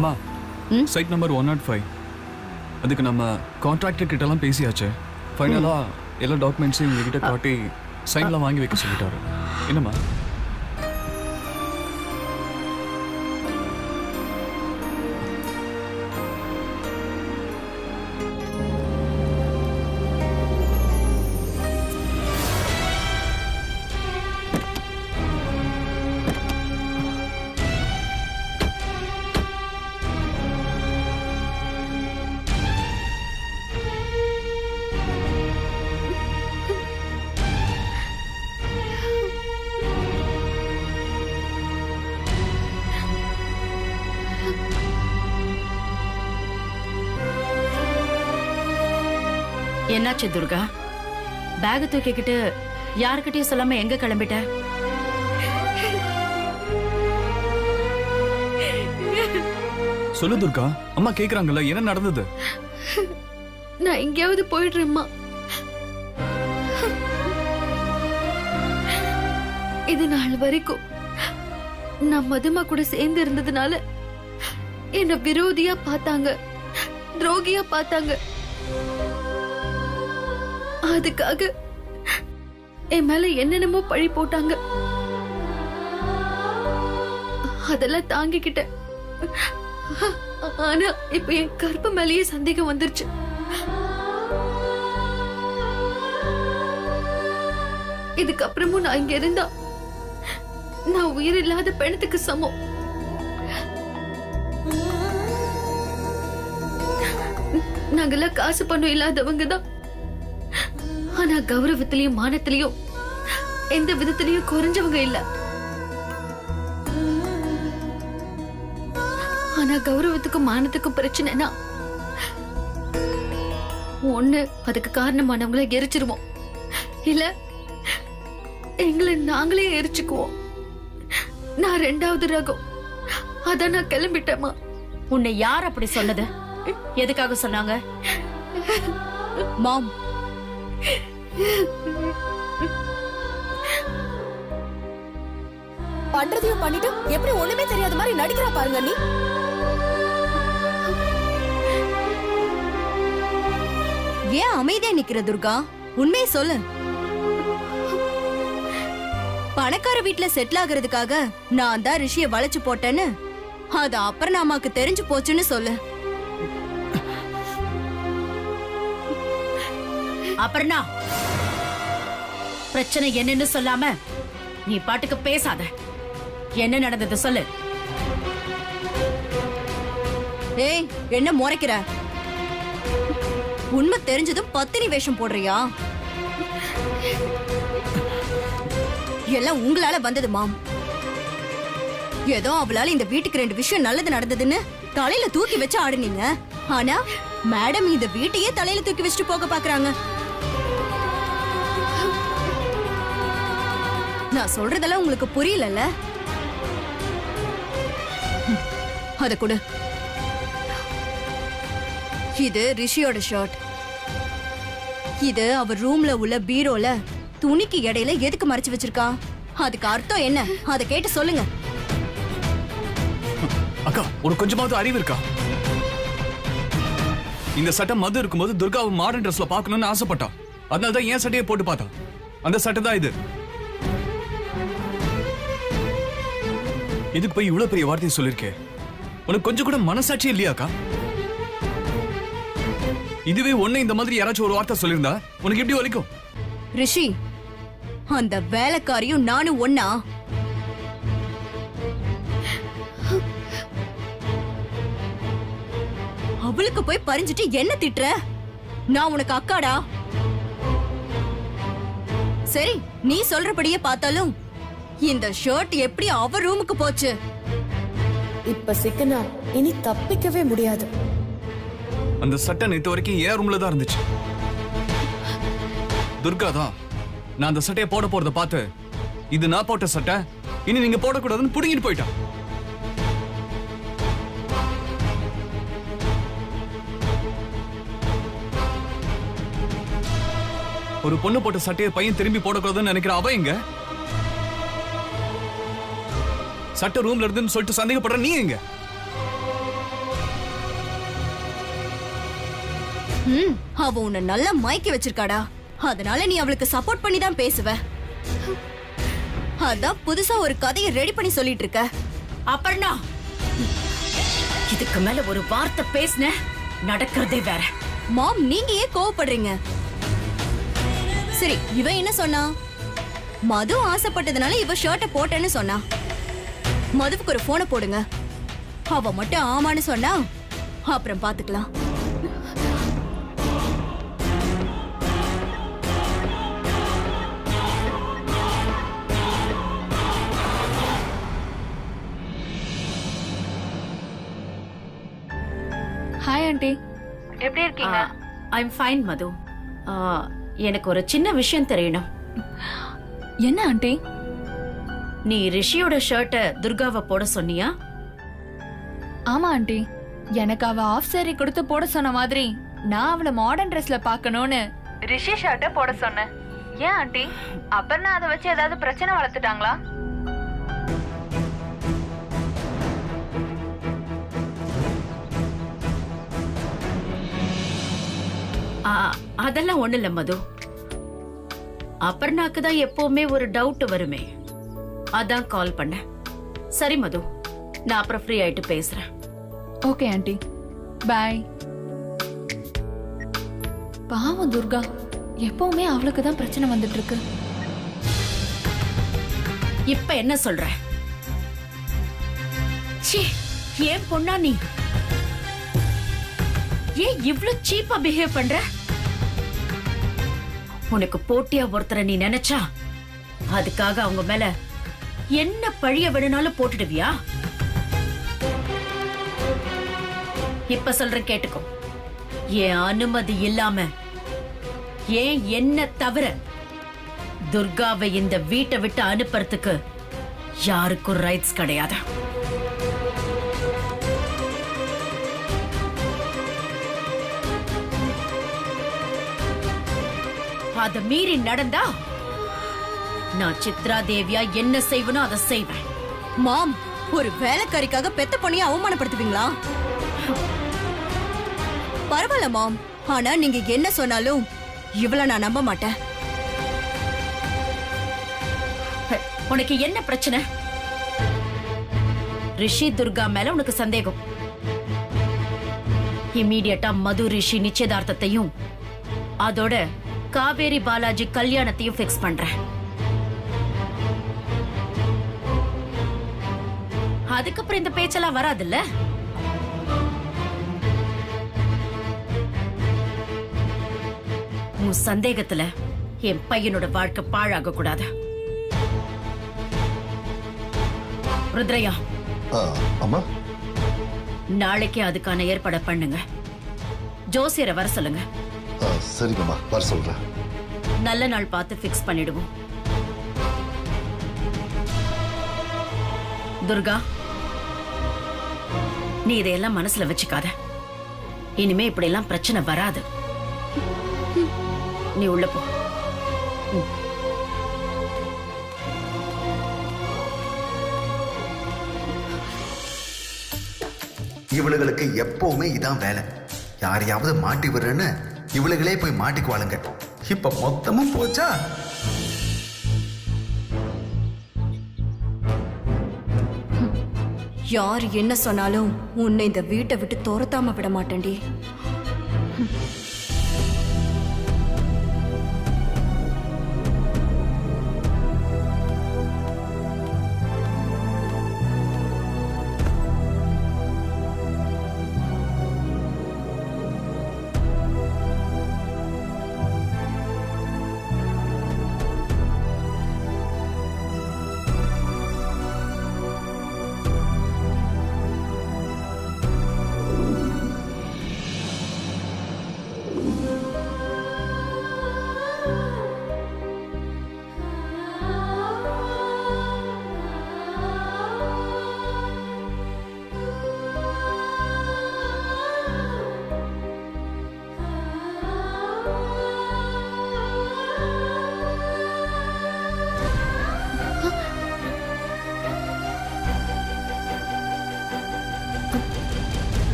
அம்மா side number 105 அதுக்கு நம்ம கான்ட்ராக்டர் கிட்ட எல்லாம் பேசியாச்சு. ஃபைனலா எல்லா டாக்குமெண்ட்ஸையும் உங்ககிட்ட காட்டி சைன்லாம் வாங்கி வைக்க சொல்லிட்டாரு. என்னம்மா? என்னாச்சு துர்கா? பேக் தூக்கிக்கிட்டு யாருக்கிட்டையும் சொல்லாம எங்க கிளம்பிட்ட? சொல்லு துர்கா, அம்மா கேக்குறாங்கல்ல, என்ன நடந்தது? நான் எங்கேயாவது போயிடுறேம்மா. இது நாள் வரைக்கும் நான் மதுமா கூட சேர்ந்து இருந்ததுனால என்ன விரோதியா பார்த்தாங்க, துரோகியா பார்த்தாங்க. அதுக்காக என் மேல என்னென்னமோ பழி போட்டாங்க. அதெல்லாம் தாங்கிக்கிட்டேன். ஆனா இப்ப என் கற்பு மேலேயே சந்தேகம் வந்துருச்சு. இதுக்கப்புறமும் நான் இங்க இருந்தா நான் உயிர் இல்லாத பெணத்துக்கு சமம். நாங்கெல்லாம் காசு பணம் இல்லாதவங்க தான். ஆனா கௌரவத்திலயும் மானத்திலயும் எந்த விதத்திலயும் குறைஞ்சவங்க இல்ல. ஆனா கௌரவத்துக்கும் மானத்துக்கும் பிரச்சனைனா ஒண்ணு அதுக்கு காரணமானவங்களை எரிச்சிருவோம், இல்ல எங்களை நாங்களே எரிச்சுக்குவோம். நான் 2வது ரகம். அதான் நான் கிளம்பிட்டேமா. உன்னை யார் அப்படி சொன்னது? எதுக்காக சொன்னாங்க? மாம், பண்றதையும் பண்ணிட்டு எப்படி ஒண்ணுமே தெரியாத மாதிரி நடிக்கிறா பாருங்க நீ. ஏன் அமைதியா நிக்கிற துர்கா? உண்மையை சொல்லு. பணக்கார வீட்டுல செட்டில் ஆகுறதுக்காக நான் தான் ரிஷிய வளைச்சு போட்டேன்னு அது அப்புறம் அம்மாக்கு தெரிஞ்சு போச்சுன்னு சொல்லு. அபர்ணா, பிரச்சனை என்னன்னு சொல்லாம நீ பாட்டுக்கு பேசாத. என்ன நடந்தது சொல்லு. ஏய், என்ன முறைக்கிற? உண்மை தெரிஞ்சதும் பத்தினி வேஷம் போடுறியா? எல்லாம் உங்களால வந்தது மாம். ஏதோ அவளால இந்த வீட்டுக்கு 2 விஷயம் நல்லது நடந்ததுன்னு தலையில தூக்கி வச்சு ஆடுனீங்க. ஆனா மேடம் இந்த வீட்டையே தலையில தூக்கி வச்சுட்டு போக பாக்குறாங்க. நான் சொல்றதெல்லாம் உங்களுக்கு புரியலல்ல? அத கொடு. இது ரிஷியோட ஷர்ட். இது அவர் ரூம்ல உள்ள பீரோல துணிக்கு இடையில எதுக்கு மறைச்சு வச்சிருக்கா? அதுக்கு அர்த்தம் என்ன? அத கேட்டு சொல்லுங்க. அக்கா, ஒரு கொஞ்சமாவது அறிவு இருக்கா? இந்த சட்டை மது இருக்கும்போது துர்காவை மாடர்ன் ட்ரெஸ்ல பார்க்கணும்னு ஆசைப்பட்டா. அதனாலதான் ஏன் சட்டையை போட்டு பார்த்தா. அந்த சட்டை தான் இது. இதுக்கு போய் இவ்வளவு பெரிய வார்த்தையை சொல்லிருக்கே. உனக்கு கொஞ்சம் கூட மனசாட்சி இல்லையாக்கா? இதுவே ஒண்ணு இந்த மாதிரி யாராச்சும் ஒரு வார்த்தை சொல்லிருந்தா உனக்கு எப்படி வலிக்கும்? ரிஷி, அந்த வேலைக்காரியும் நானும் ஒன்னா? அவளுக்கு போய் பறிஞ்சிட்டு என்ன திட்டுற? நான் உனக்கு அக்காடா? சரி, நீ சொல்றபடியே பார்த்தாலும் இந்த ஷர்ட் எப்படி அவ ரூமுக்கு போச்சு? இப்ப சிக்கனா இனி தப்பிக்கவே முடியாது. அந்த சட்டை நேத்து வரைக்கும் ஏன் ரூம்ல தான் இருந்துச்சு. துர்கா தான் நான் அந்த சட்டையை போட போறத பார்த்து, இது நான் போட்ட சட்டை, இனி நீங்க போடக்கூடாதுன்னு புடுங்கிட்டு போயிட்டா. ஒரு பொண்ணு போட்ட சட்டையை பையன் திரும்பி போடக்கூடாதுன்னு நினைக்கிற அவ எங்க? சட்டை ரூம்ல இருந்துன்னு சொல்லிட்டு சந்தேகப்படுற நீ எங்க? அவ உன்னை நல்லா மயக்கி வச்சிருக்காடா. அதனால நீ அவளுக்கு சப்போர்ட் பண்ணி தான் பேசுவ. அதான் புதுசா ஒரு கதையை ரெடி பண்ணி சொல்லிட்டு இருக்க. அப்பர்ணா, இதுக்கு மேல ஒரு வார்த்தை பேசுன நடக்கிறதே வேற. மாம், நீங்க ஏன் கோவப்படுறீங்க? சரி, இவ என்ன சொன்னா? மது ஆசைப்பட்டதுனால இவ ஷர்ட்டை போட்டேன்னு சொன்னா. மதுவுக்கு ஒரு போனை போடுங்க. அவ மட்டும் ஆமான்னு சொன்னா அப்புறம் பாத்துக்கலாம். ஹாய் ஆண்டி, எப்படி இருக்கீங்க? ஐ எம் ஃபைன் மது. எனக்கு ஒரு சின்ன விஷயம் தெரியணும். என்ன ஆண்டி? நீ ரிஷியோட ஷர்ட்டை துர்காவை போட சொன்னியா? ஆமா ஆண்டி, எனக்கு அவ ஆஃப் சாரி கொடுத்து போட சொன்ன மாதிரி நான் அவளை மாடர்ன் ட்ரெஸ்ல பார்க்கணும்னு ரிஷி ஷர்ட்டை போட சொன்னேன். ஏன் ஆண்டி, அப்பர்ணா அதை வச்சு ஏதாவது பிரச்சனை வளர்த்துட்டாங்களா? அதெல்லாம் ஒண்ணு இல்ல மது. அப்பர்ணாக்கு தான் எப்பவுமே ஒரு டவுட் வருமே, அதான் கால் பண்ணேன். சரி மது, நான் அப்புறம் ஃப்ரீ ஆயிட்டு பேசுறேன். Okay aunty, bye. பாவம் துர்கா, எப்பவுமே அவளுக்கு தான் பிரச்சனை வந்துட்டு இருக்கு. இப்ப என்ன சொல்ற? ச்சீ, ஏன் பொண்ணா நீ? ஏன் இவ்ளோ சீப்பா பிஹேவ் பண்ற? உனக்கு போட்டியா ஒருத்தரை நீ நினைச்சா அதுக்காக அவங்க மேல என்ன பழிய வேணும்னாலும் போட்டுடுவியா? இப்ப சொல்றேன் கேட்டுக்கோ. என் அனுமதி இல்லாம ஏன் என்ன தவிர துர்காவை இந்த வீட்டை விட்டு அனுப்புறதுக்கு யாருக்கும் ரைட்ஸ் கிடையாது. அத மீறி நடந்தா நான் சித்ரா தேவியா என்ன செய்வனோ அதை செய்வேன். மாம், ஒரு வேலைக்காரிக்காக பெத்த பொண்ணைய அவமானப்படுத்துவீங்களா? பரவாயில்ல மாம், ஆனா நீங்க என்ன சொன்னாலும் இவள நான் நம்ப மாட்டேன். உனக்கு என்ன பிரச்சனை? ரிஷி துர்கா மேல உனக்கு சந்தேகம். இம்மீடியட்டா மது ரிஷி நிச்சயதார்த்தத்தையும் அதோட காவேரி பாலாஜி கல்யாணத்தையும் பிக்ஸ் பண்றேன். அதுக்கப்புறம் இந்த பேச்செல்லாம் வராதுல்ல? உன் சந்தேகத்துல என் பையனோட வாழ்க்கை பாழாக கூடாது. ருத்ரையா, அம்மா, நாளைக்கே அதுக்கான ஏற்பாடு பண்ணுங்க. ஜோசியரை வர சொல்லுங்க. சரிங்கம்மா, வர சொல்றேன். நல்ல நாள் பார்த்து பிக்ஸ் பண்ணிடுவோம். துர்கா, நீ இதையெல்லாம் மனசுல வச்சுக்காத. இனிமே இப்படி எல்லாம் பிரச்சனை வராது. நீ உள்ள போ. இவளுகளுக்கு எப்பவுமே இதான் வேலை. யாரையாவது மாட்டி விடுறேன்னு இவளுகளே போய் மாட்டிக்குவாளுங்க. இப்ப மொத்தமும் போச்சா? யார் என்ன சொன்னாலும் உன்னை இந்த வீட்டை விட்டு துரத்தாம விட மாட்டேன்டி.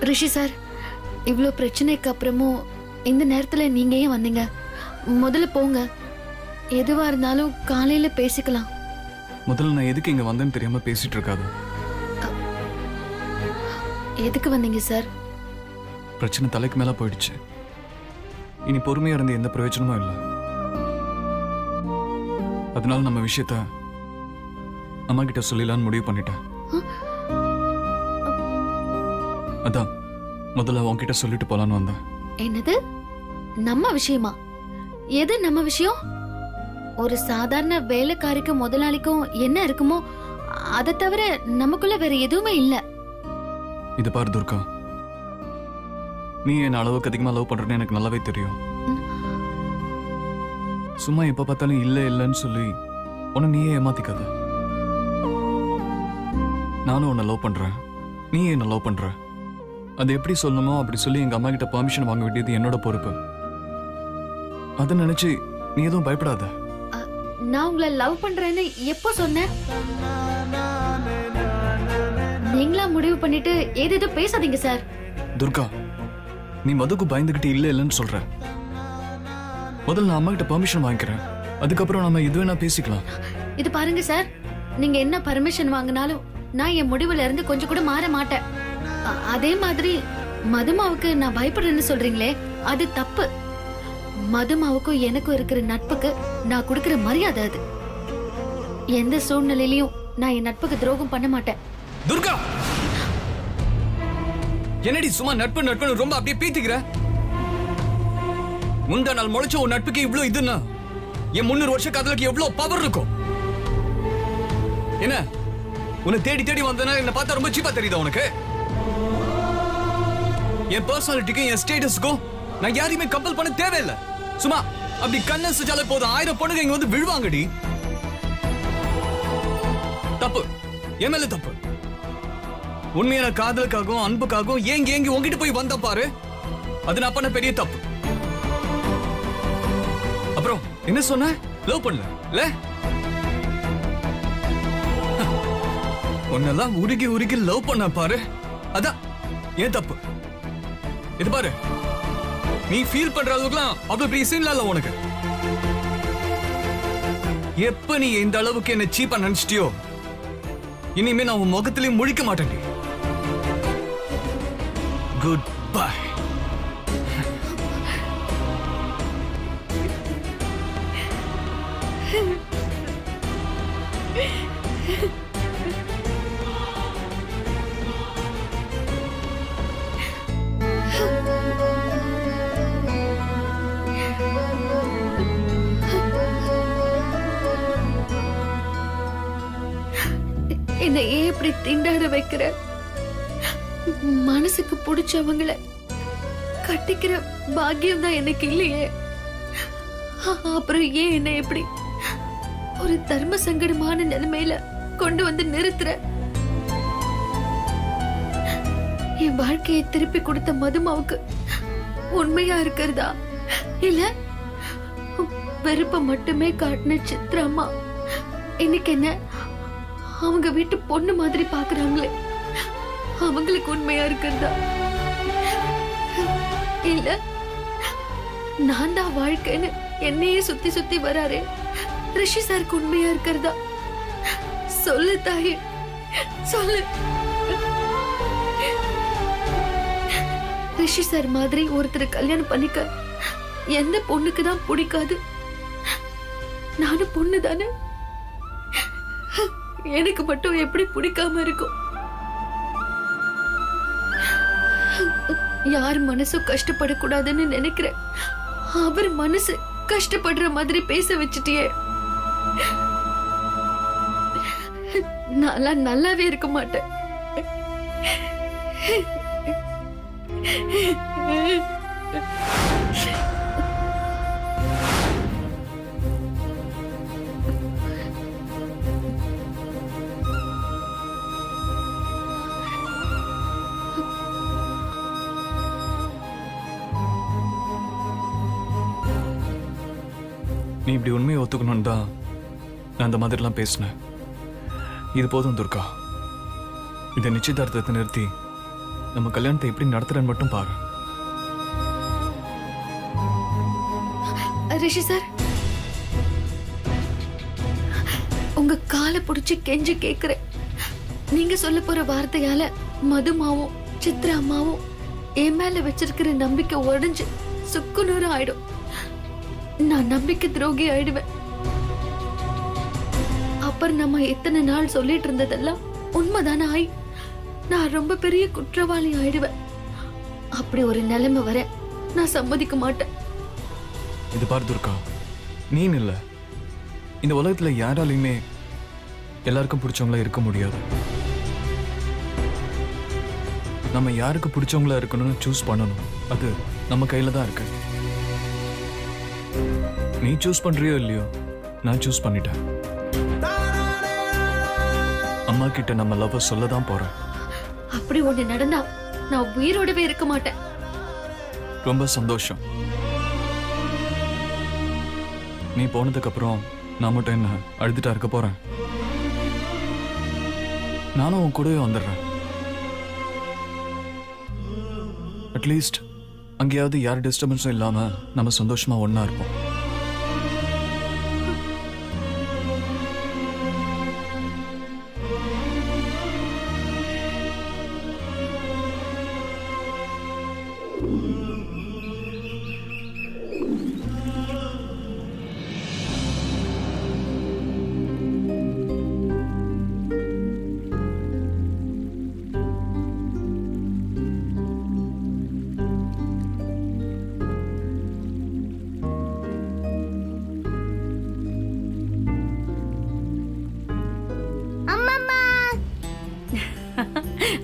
ரிஷி சார், இவ்ளோ பிரச்சனைக்கு அப்புறமும் இந்த நேரத்துல நீங்க ஏன் வந்தீங்க? முதல்ல போங்க. எதுவா இருந்தாலும் காலையில பேசிக்கலாம். முதல்ல நான் எதுக்கு இங்க வந்தேன்னு தெரியாம பேசிட்டு இருக்காது. எதுக்கு வந்தீங்க சார்? பிரச்சனை தலைக்கு மேல போயிடுச்சு. இனி பொறுமையா இருந்து எந்த பிரயோஜனமும் இல்லை. அதனால நம்ம விஷயத்த அம்மா கிட்ட சொல்லிடலான்னு முடிவு பண்ணிட்டேன். அதான் முதல்ல உன்கிட்ட சொல்லிட்டு போலான்னு வந்தேன். என்னது? நம்ம விஷயமா? எது நம்ம விஷயம்? ஒரு சாதாரண வேலைக்காரிக்கும் முதலாளிக்கும் என்ன இருக்குமோ அதை தவிர நமக்குள்ள வேற எதுவுமே இல்ல. இது பாரு துர்கா, நீ என்ன அளவுக்கு அதிகமா லவ் பண்றேன்னு எனக்கு நல்லாவே தெரியும். சும்மா எப்ப பார்த்தாலும் இல்ல இல்லன்னு சொல்லி உன்னை நீயே ஏமாத்திக்காத. நானும் உன்னை லவ் பண்றேன், நீ என்ன லவ் பண்ற. அது எப்படி சொல்லணுமோ அப்படி சொல்லி எங்க அம்மா கிட்ட பெர்மிஷன் வாங்க வேண்டியது என்னோட பொறுப்பு. அதை நினைச்சு நீ எதுவும் பயப்படாத. நான் உங்களை லவ் பண்றேன்னு எப்போ சொன்னேன்? நீங்களா முடிவு பண்ணிட்டு ஏதேதோ பேசாதீங்க சார். துர்கா, நீ மதுக்கு பயந்துகிட்டு இல்ல இல்லன்னு சொல்ற. முதல்ல நான் அம்மா கிட்ட பெர்மிஷன் வாங்கிக்கிறேன், அதுக்கப்புறம் நம்ம எது வேணா பேசிக்கலாம். இது பாருங்க சார், நீங்க என்ன பர்மிஷன் வாங்கினாலும் நான் என் முடிவுல இருந்து கொஞ்சம் கூட மாற மாட்டேன். அதே மாதிரி மதுமாவுக்கு நான் பயப்படுறேன்னு சொல்றீங்களே, அது தப்பு. மதுமாவுக்கும் எனக்கும் இருக்கிற நட்புக்கு நான் கொடுக்கிற மரியாதை அது. எந்த சூழ்நிலையிலையும் நான் என் நட்புக்கு துரோகம் பண்ண மாட்டேன். துர்கா, என்னடி சும்மா நட்பு நட்புன்னு ரொம்ப அப்படியே பீத்திக்கிற? முந்தா நாள் முளைச்ச உன் நட்புக்கு இவ்வளவு இதுன்னா என் 300 வருஷ காதலுக்கு எவ்வளவு பவர் இருக்கும். என்ன உன்னை தேடி தேடி வந்தனால என்ன பார்த்தா ரொம்ப சீப்பா தெரியுதா உனக்கு? என் பர்சனாலிட்டிக்கும் என் ஸ்டேட்டஸ்க்கும் நான் யாரையுமே கம்பல் பண்ண தேவையில்லை. சும்மா அப்படி கண்ணு செஞ்சாலே போதும் 1000 பொண்ணுங்க இங்க வந்து விழுவாங்கடி. தப்பு, என் மேல தப்பு. உண்மையான காதலுக்காகவும் அன்புக்காகவும் ஏங்கி ஏங்கி உங்ககிட்ட போய் வந்த பாரு, அது நான் பண்ண பெரிய தப்பு. அப்புறம் என்ன சொன்ன? லவ் பண்ணல இல்ல? உன்னெல்லாம் உருகி உருகி லவ் பண்ண பாரு, அதான் ஏன் தப்பு. இது பாரு, நீ ஃபீல் பண்ற அளவுக்குலாம் அவ்வளவு பெரிய சீன்ல இல்ல உனக்கு. எப்ப நீ இந்த அளவுக்கு என்ன சீப்பா நினைச்சிட்டியோ, இனிமே நான் உன் முகத்திலையும் முழிக்க மாட்டேன். Good bye. என்னை ஏன் இப்படி திண்டாட வைக்கிற? மனசுக்கு பிடிச்சவங்கள கட்டிக்கிற பாக்கியம் தான் எனக்கு இல்லையே. அப்புறம் ஏன் என்ன எப்படி ஒரு தர்ம சங்கடமான நிலைமையில கொண்டு வந்து நிறுத்துற? என் வாழ்க்கையை திருப்பி கொடுத்த மதுமாவுக்கு உண்மையா இருக்கிறதா இல்ல வெறுப்ப மட்டுமே காட்டின சித்ராமா இன்னைக்கு என்ன அவங்க வீட்டு பொண்ணு மாதிரி பாக்குறாங்களே, அவங்களுக்கு உண்மையா இருக்கிறதா இல்ல நான் தான் வாழ்க்கைன்னு என்னையே சுத்தி சுத்தி வராரே ரிஷி சாருக்கு உண்மையா இருக்கிறதா? சொல்லு தாயே, சொல்லு. ரிஷி சார் மாதிரி ஒருத்தர் கல்யாணம் பண்ணிக்க எந்த பொண்ணுக்கு தான் பிடிக்காது? நானும் பொண்ணு தானே, எனக்கு மட்டும் எப்படி பிடிக்காம இருக்கும்? யார் மனசும் கஷ்டப்படக்கூடாதுன்னு நினைக்கிறேன், அவர் மனசு கஷ்டப்படுற மாதிரி பேச வச்சுட்டியே. நான் நல்லாவே இருக்க மாட்டேன். நீ இப்படி உண்மையை ஒத்துக்கணும்னு தான் நான் அந்த மாதிரிலாம் பேசினேன். இது போதும் துர்கா, இந்த நிச்சயதார்த்தத்தை நிறுத்தி நம்ம கல்யாணத்தை எப்படி நடத்துறேன்னு மட்டும் பாரு. ரிஷி சார், உங்க காலை பிடிச்சி கெஞ்சி கேக்குறேன். நீங்க சொல்ல போற வார்த்தையால மதுமாவும் சித்ரா அம்மாவும் என் மேல வச்சிருக்கிற நம்பிக்கை உடைஞ்சு சுக்குநூறு ஆயிடும். நான் நம்பிக்கை துரோகி ஆயிடுவேன். அப்புறம் நம்ம எத்தனை நாள் சொல்லிட்டு இருந்ததெல்லாம் உண்மைதானே ஆயி நான் ரொம்ப பெரிய குற்றவாளி ஆயிடுவேன். அப்படி ஒரு நிலைமை வர நான் சம்மதிக்க மாட்டேன். இது பார் துர்கா, நீ இல்ல, இந்த உலகத்துல யாராலையுமே எல்லாருக்கும் பிடிச்சவங்களா இருக்க முடியாது. நம்ம யாருக்கு பிடிச்சவங்களா இருக்கணும்னு சூஸ் பண்ணணும். அது நம்ம கையில தான் இருக்கு. நீ சூஸ் பண்றியோ இல்லையோ, நான் சூஸ் பண்ணிட்டேன். அம்மா கிட்ட நம்ம லவ் சொல்ல தான் போறேன். அப்படி ஒண்ணு நடந்தா நான் உயிரோடவே இருக்க மாட்டேன். ரொம்ப சந்தோஷம். நீ போனதுக்கு அப்புறம் நான் மட்டும் என்ன அழுதுட்டா இருக்க போறேன்? நானும் உன் கூடவே வந்துடுறேன். அட்லீஸ்ட் அங்கேயாவது யார் டிஸ்டர்பன்ஸும் இல்லாம நம்ம சந்தோஷமா ஒண்ணா இருப்போம்.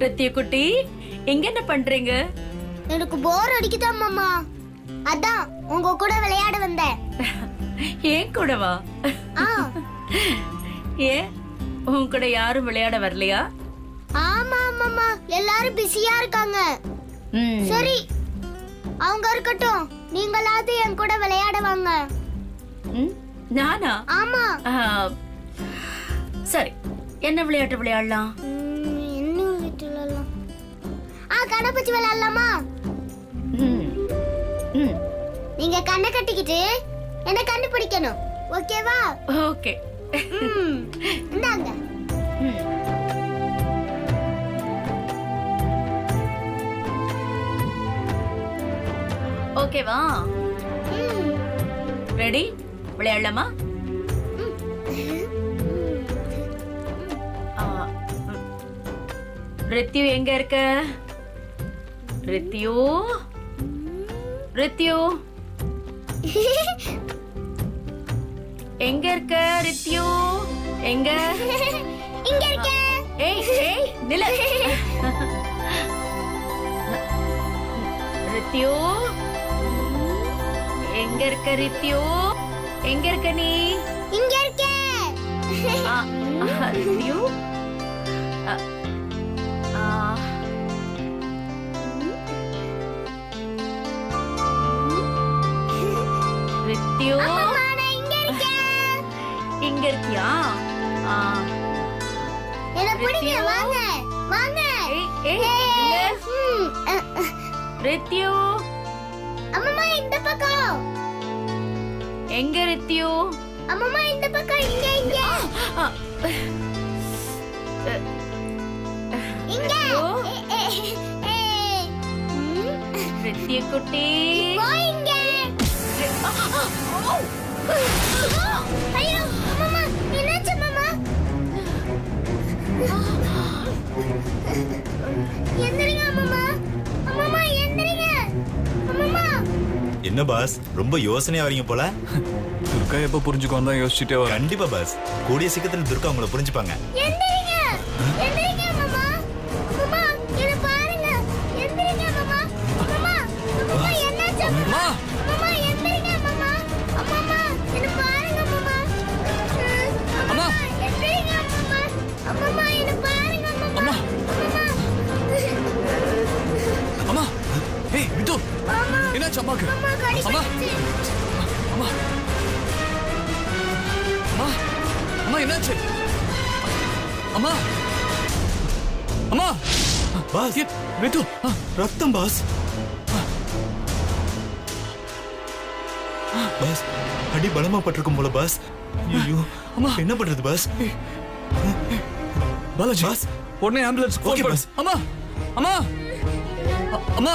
ரத்திய குட்டி, எங்க என்ன பண்றீங்க? எனக்கு போர் அடிக்குதா மாமா, அதான் உங்க கூட விளையாட வந்தேன். ஏன் கூடவா? ஏன் உன் கூட யாரும் விளையாட வரலையா? ஆமா மாமா, எல்லாரும் பிஸியா இருக்காங்க. சரி, அவங்க இருக்கட்டும், நீங்களாவது என் கூட விளையாட வாங்க. நானா? ஆமா. சரி, என்ன விளையாட்டு விளையாடலாம்? என்ன விளையாட்டு விளையாடலாம்? கண்ணப்பூச்சி விளையாடலாமா? நீங்க கண்ணை கட்டிக்கிட்டு என்ன கண்டுபிடிக்கணும், ஓகேவா? ஓகே. இந்தாங்க. ஓகேவா? ரெடி? விளையாடலாமா? ரித்யு எங்க இருக்க? ரித்யு, ரித்யு எங்க இருக்க? ரித்யு எங்க? இங்க இருக்க. ஏய் ஏய் நில. ரித்யு எங்க இருக்க? ரித்யு எங்க இருக்க நீ? இங்க இருக்க. ரித்யு ரித்யு இங்க இருக்கியா? என்ன பிடிங்க, வாங்க வாங்க. ரித்யு அம்மா இந்த பக்கம். எங்க ரித்யு? அம்மா இந்த பக்கம். இங்க இங்க இங்க. ரித்யு குட்டி போங்க. ஐயோ அம்மா, என்னாச்சு அம்மா? எந்திரிங்க அம்மா. அம்மா எந்திரிங்க அம்மா. என்ன பாஸ், ரொம்ப யோசனையா வரீங்க போல. துர்கா எப்ப புரிஞ்சுக்கோ தான் யோசிச்சுட்டே வர. கண்டிப்பா பாஸ், கூடிய சீக்கிரத்தில் துர்கா உங்களை புரிஞ்சுப்பாங்க. எந்திரிங்க எந்திரிங்க அம்மா. அம்மா என்ன பாருங்க. எந்திரிங்க அம்மா. அம்மா அம்மா என்னாச்சு அம்மா? அம்மா எந்திரிங்க அம்மா. அம்மா என்ன பாருங்க அம்மா. அம்மா எந்திரிங்க அம்மா. அம்மா என்ன பாருங்க அம்மா. அம்மா, ஏய் விட்டு. என்னாச்சு அம்மாக்கு? அம்மா கடிச்சு. அம்மா அம்மா அம்மா என்னாச்சு? அம்மா அம்மா பாஸ், விட்டு. ரத்தம் பாஸ். பாஸ் அடி பலமா பட்டிருக்கும் போல பாஸ். ஐயோ அம்மா. என்ன பண்றது பாஸ்? பாலாஜி பாஸ். உடனே ambulance okay, okay boss. Boss. அம்மா அம்மா அம்மா